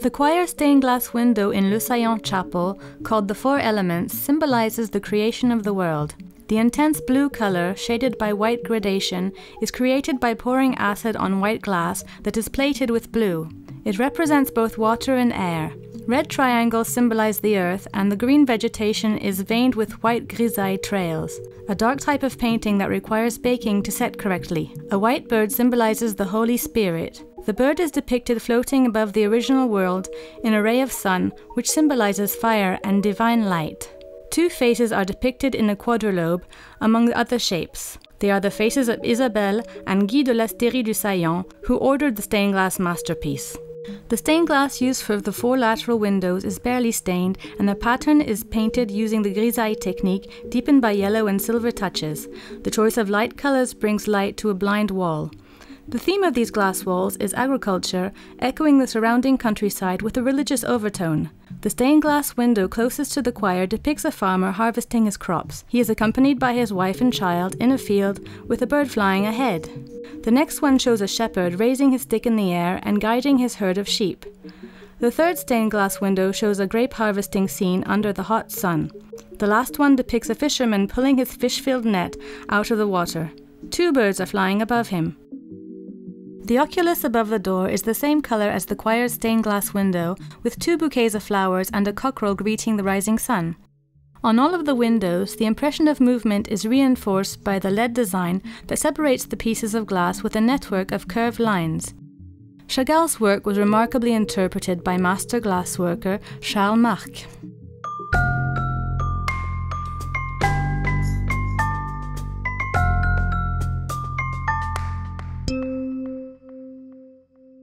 The choir stained glass window in Le Saillant chapel, called the Four Elements, symbolizes the creation of the world. The intense blue color, shaded by white gradation, is created by pouring acid on white glass that is plated with blue. It represents both water and air. Red triangles symbolize the earth, and the green vegetation is veined with white grisaille trails, a dark type of painting that requires baking to set correctly. A white bird symbolizes the Holy Spirit. The bird is depicted floating above the original world in a ray of sun, which symbolizes fire and divine light. Two faces are depicted in a quadrilobe, among the other shapes. They are the faces of Isabelle and Guy de l'Astérie du Saillant, who ordered the stained glass masterpiece. The stained glass used for the four lateral windows is barely stained, and the pattern is painted using the grisaille technique, deepened by yellow and silver touches. The choice of light colors brings light to a blind wall. The theme of these glass walls is agriculture, echoing the surrounding countryside with a religious overtone. The stained glass window closest to the choir depicts a farmer harvesting his crops. He is accompanied by his wife and child in a field with a bird flying ahead. The next one shows a shepherd raising his stick in the air and guiding his herd of sheep. The third stained glass window shows a grape harvesting scene under the hot sun. The last one depicts a fisherman pulling his fish-filled net out of the water. Two birds are flying above him. The oculus above the door is the same color as the choir's stained glass window, with two bouquets of flowers and a cockerel greeting the rising sun. On all of the windows, the impression of movement is reinforced by the lead design that separates the pieces of glass with a network of curved lines. Chagall's work was remarkably interpreted by master glassworker Charles Marc.